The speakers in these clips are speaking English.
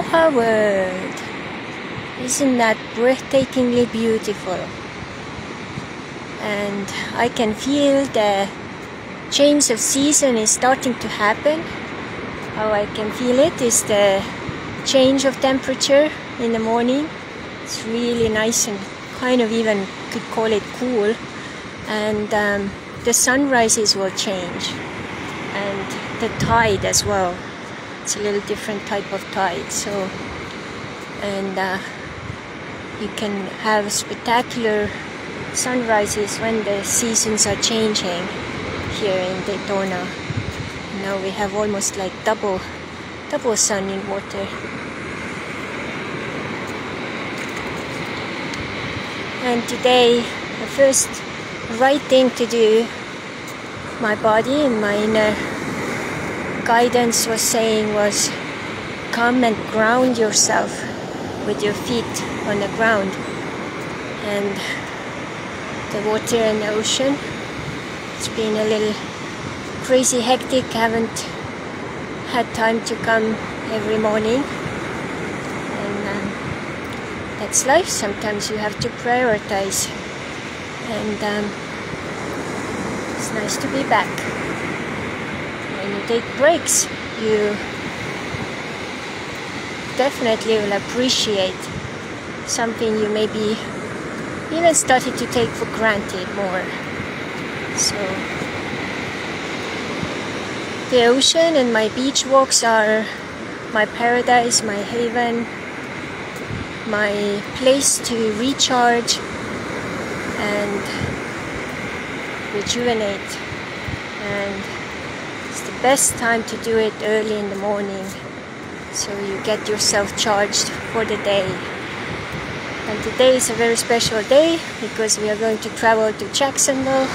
Aloha world. Isn't that breathtakingly beautiful? And I can feel the change of season is starting to happen. How I can feel it is the change of temperature in the morning. It's really nice and kind of even could call it cool. And the sunrises will change. And the tide as well. It's a little different type of tide. So, and you can have spectacular sunrises when the seasons are changing here in Daytona. Now we have almost like double sun in water. And today, the first right thing to do, my body and my inner guidance was saying was, come and ground yourself with your feet on the ground. And the water and the ocean, it's been a little crazy hectic. Haven't had time to come every morning, and that's life. Sometimes you have to prioritize, and it's nice to be back. When you take breaks, you definitely will appreciate something you maybe even started to take for granted more. So the ocean and my beach walks are my paradise, my haven, my place to recharge and rejuvenate. And it's the best time to do it early in the morning, so you get yourself charged for the day. And today is a very special day because we are going to travel to Jacksonville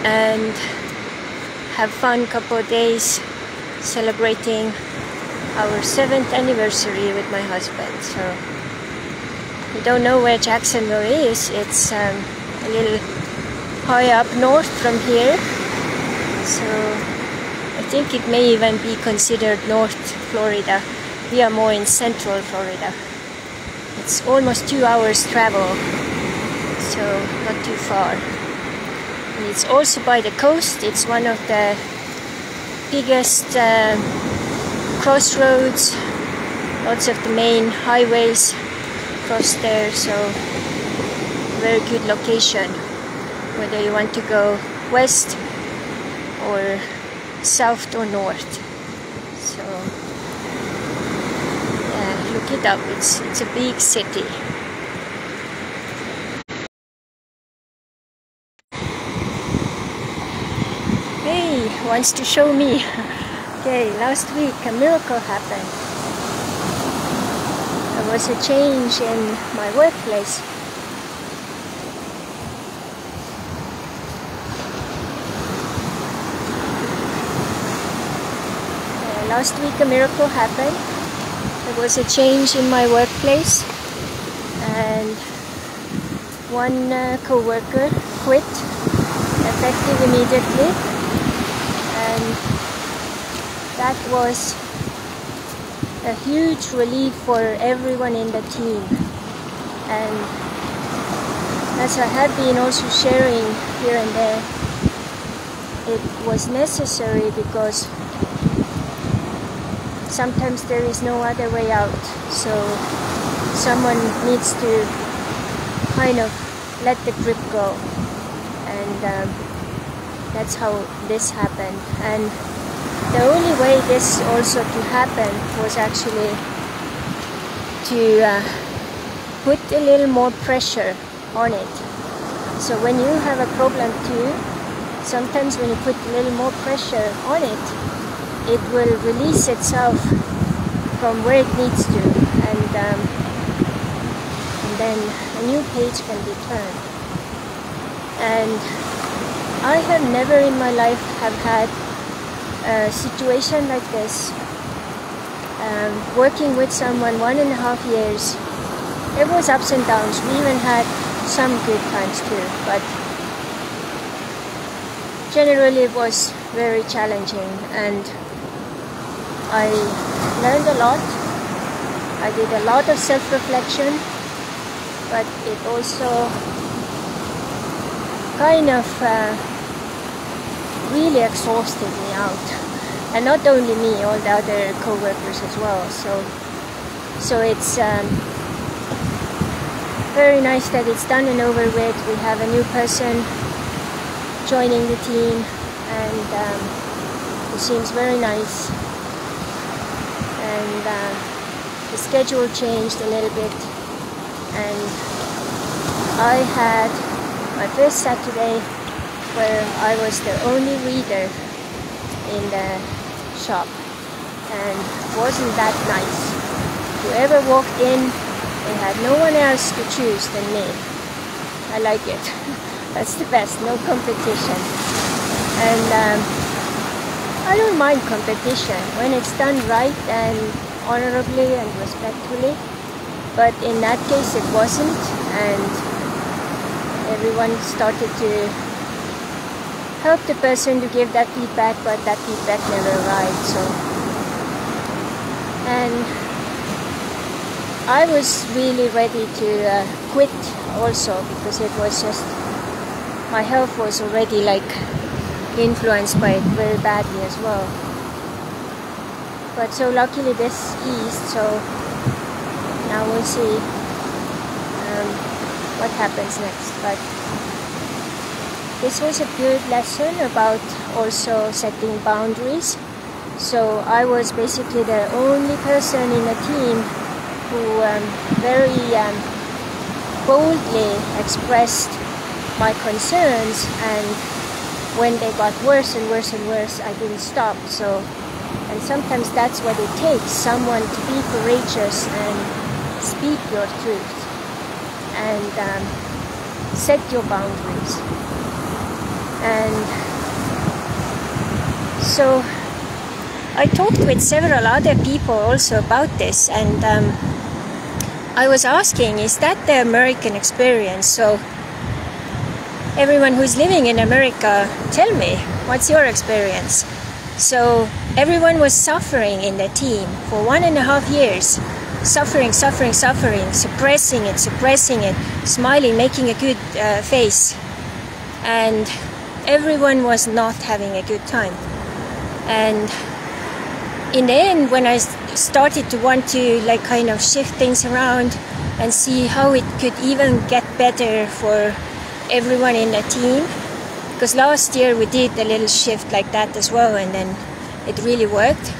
and have fun couple of days celebrating our 7th anniversary with my husband. So we don't know where Jacksonville is. It's a little high up north from here. So I think it may even be considered North Florida. We are more in Central Florida. It's almost 2 hours travel, so not too far. And it's also by the coast. It's one of the biggest crossroads. Lots of the main highways cross there, so very good location. Whether you want to go west or south or north. So yeah, look it up. It's a big city. Hey, wants to show me. Okay, last week a miracle happened. There was a change in my workplace. Last week a miracle happened. There was a change in my workplace, and one co-worker quit effective immediately, and that was a huge relief for everyone in the team. And as I have been also sharing here and there, it was necessary because sometimes there is no other way out, so someone needs to kind of let the grip go, and that's how this happened. And the only way this also to happen was actually to put a little more pressure on it. So when you have a problem too, sometimes when you put a little more pressure on it, it will release itself from where it needs to, and then a new page can be turned. And I have never in my life have had a situation like this. Working with someone 1.5 years, there was ups and downs. We even had some good times too, but generally it was very challenging. And I learned a lot. I did a lot of self-reflection, but it also kind of really exhausted me out. And not only me, all the other co-workers as well. So it's very nice that it's done and over with. We have a new person joining the team, and it seems very nice. And the schedule changed a little bit, and I had my first Saturday where I was the only reader in the shop, and wasn't that nice. Whoever walked in, they had no one else to choose than me. I like it. That's the best, no competition. And I don't mind competition when it's done right and honorably and respectfully, but in that case it wasn't, and everyone started to help the person to give that feedback, but that feedback never arrived. So, and I was really ready to quit also, because it was just, my health was already like influenced by it very badly as well. But so luckily this eased, so now we'll see what happens next. But this was a good lesson about also setting boundaries. So I was basically the only person in the team who very boldly expressed my concerns, and when they got worse and worse and worse, I didn't stop. So, and sometimes that's what it takes, someone to be courageous and speak your truth and set your boundaries. And so I talked with several other people also about this, and I was asking, is that the American experience? So everyone who's living in America, tell me, what's your experience? So everyone was suffering in the team for 1.5 years. Suffering, suppressing it, smiling, making a good face. And everyone was not having a good time. And in the end, when I started to want to like kind of shift things around and see how it could even get better for everyone in the team, because last year we did a little shift like that as well, and then it really worked.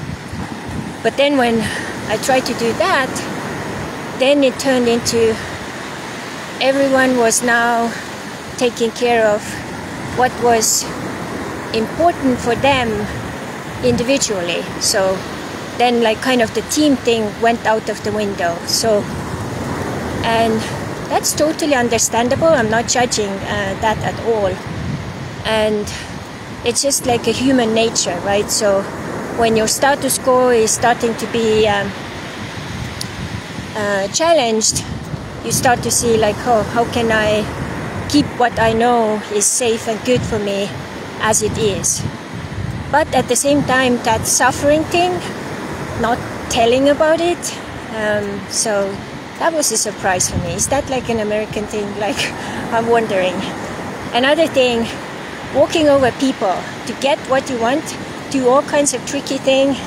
But then when I tried to do that, then it turned into everyone was now taking care of what was important for them individually. So then like kind of the team thing went out of the window. So, and that's totally understandable. I'm not judging that at all. And it's just like a human nature, right? So when your status quo is starting to be challenged, you start to see like, oh, how can I keep what I know is safe and good for me as it is? But at the same time, that suffering thing, not telling about it, so that was a surprise for me. Is that like an American thing? Like, I'm wondering. Another thing, walking over people to get what you want, do all kinds of tricky things.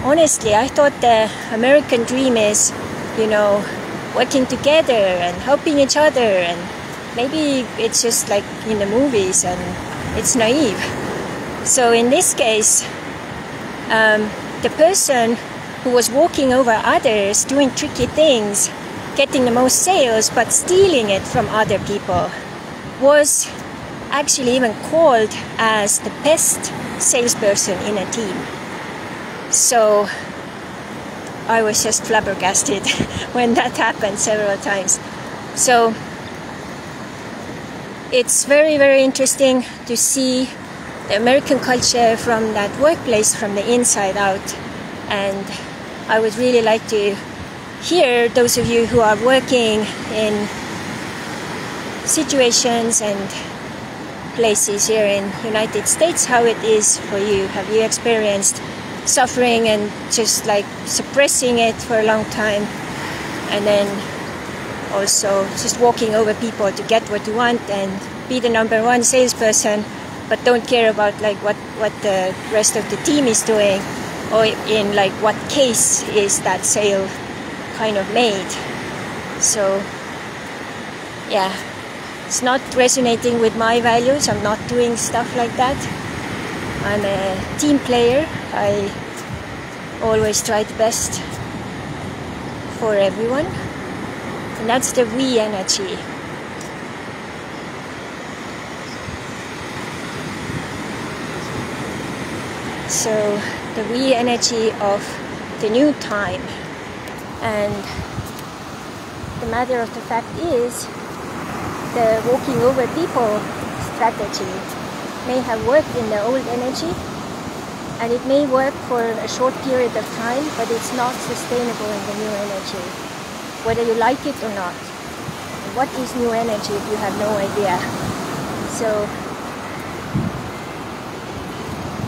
Honestly, I thought the American dream is, you know, working together and helping each other, and maybe it's just like in the movies and it's naive. So in this case, the person who was walking over others, doing tricky things, getting the most sales, but stealing it from other people, was actually even called as the best salesperson in a team. So I was just flabbergasted when that happened several times. So it's very, very interesting to see the American culture from that workplace from the inside out. And I would really like to hear those of you who are working in situations and places here in United States, how it is for you. Have you experienced suffering and just like suppressing it for a long time, and then also just walking over people to get what you want and be the #1 salesperson, but don't care about like what the rest of the team is doing, or in like what case is that sale kind of made. So yeah, it's not resonating with my values. I'm not doing stuff like that. I'm a team player. I always try the best for everyone, and that's the we energy. So the we energy of the new time. And the matter of the fact is, the walking over people strategy may have worked in the old energy, and it may work for a short period of time, but it's not sustainable in the new energy, whether you like it or not. What is new energy if you have no idea? So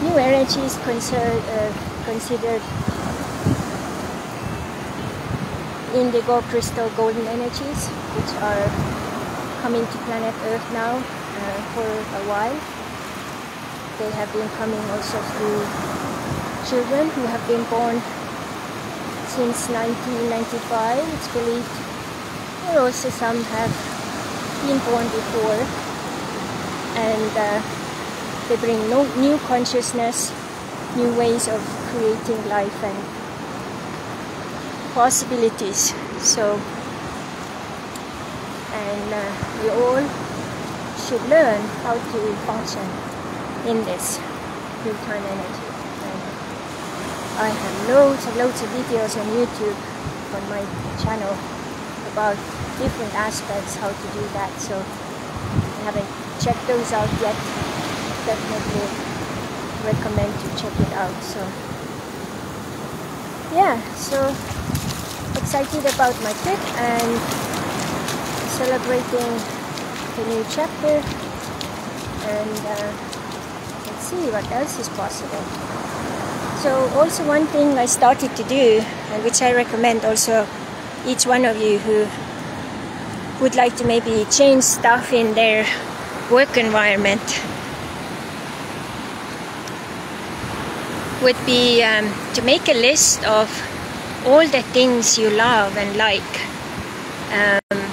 new energy is considered indigo, crystal, golden energies, which are coming to planet Earth now for a while. They have been coming also through children who have been born since 1995, it's believed. Or also some have been born before, and they bring new consciousness, new ways of creating life and possibilities. So, and we all should learn how to function in this real-time energy. And I have loads of videos on YouTube on my channel about different aspects how to do that. So if you haven't checked those out yet, definitely recommend to check it out. So yeah, so excited about my trip and celebrating the new chapter, and let's see what else is possible. So also one thing I started to do, and which I recommend also each one of you who would like to maybe change stuff in their work environment, would be to make a list of all the things you love and like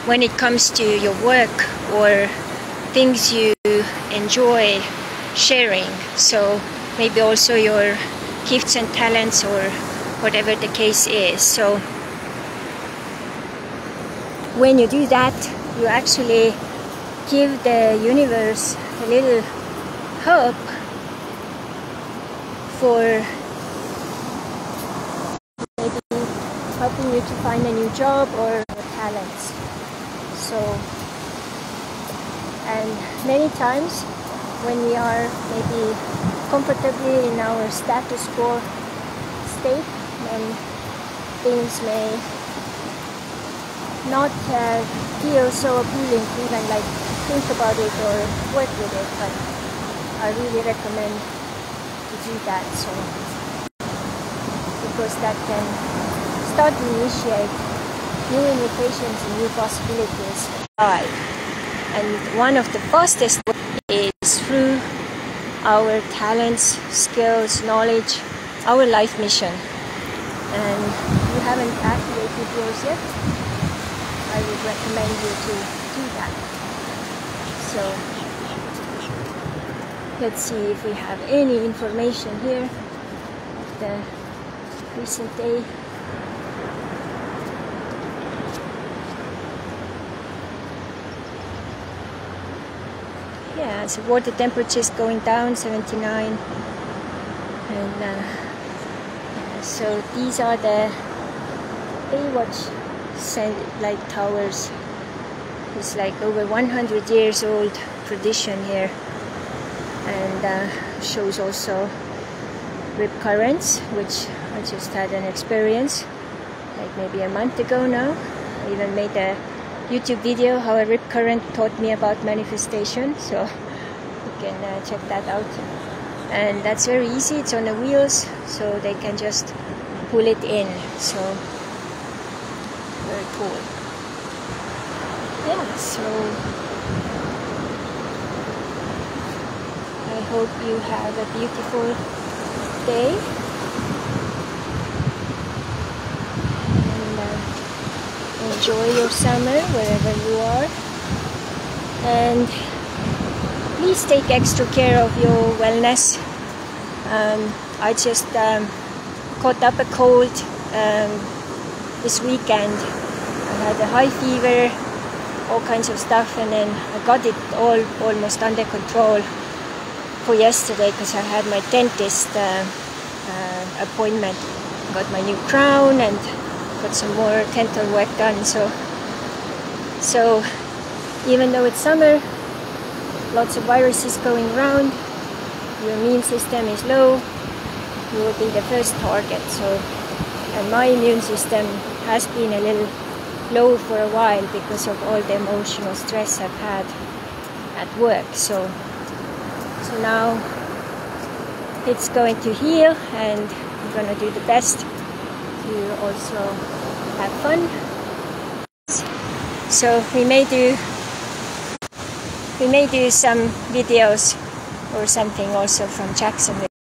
when it comes to your work, or things you enjoy sharing. So maybe also your gifts and talents, or whatever the case is. So when you do that, you actually give the universe a little help for maybe helping you to find a new job or talents. So, and many times when we are maybe comfortably in our status quo state, then things may not feel so appealing to even like think about it or work with it, but I really recommend to do that. So because that can start to initiate new invitations and new possibilities alive. And one of the fastest ways is through our talents, skills, knowledge, our life mission. And if you haven't activated yours yet, I would recommend you to do that. So let's see if we have any information here of the recent day. Yeah, so water temperature is going down, 79, and so these are the Baywatch light towers. It's like over 100 years old tradition here, and shows also rip currents, which I just had an experience like maybe a month ago now. I even made a YouTube video how a rip current taught me about manifestation. So can check that out. And that's very easy. It's on the wheels, so they can just pull it in. So very cool. Yeah, so I hope you have a beautiful day, and enjoy your summer wherever you are, and please take extra care of your wellness. I just caught up a cold this weekend. I had a high fever, all kinds of stuff, and then I got it all almost under control for yesterday because I had my dentist appointment. Got my new crown and got some more dental work done. So even though it's summer, lots of viruses going around, your immune system is low, you will be the first target. And my immune system has been a little low for a while because of all the emotional stress I've had at work. So now it's going to heal, and I'm going to do the best to also have fun. So we may do some videos or something also from Jacksonville.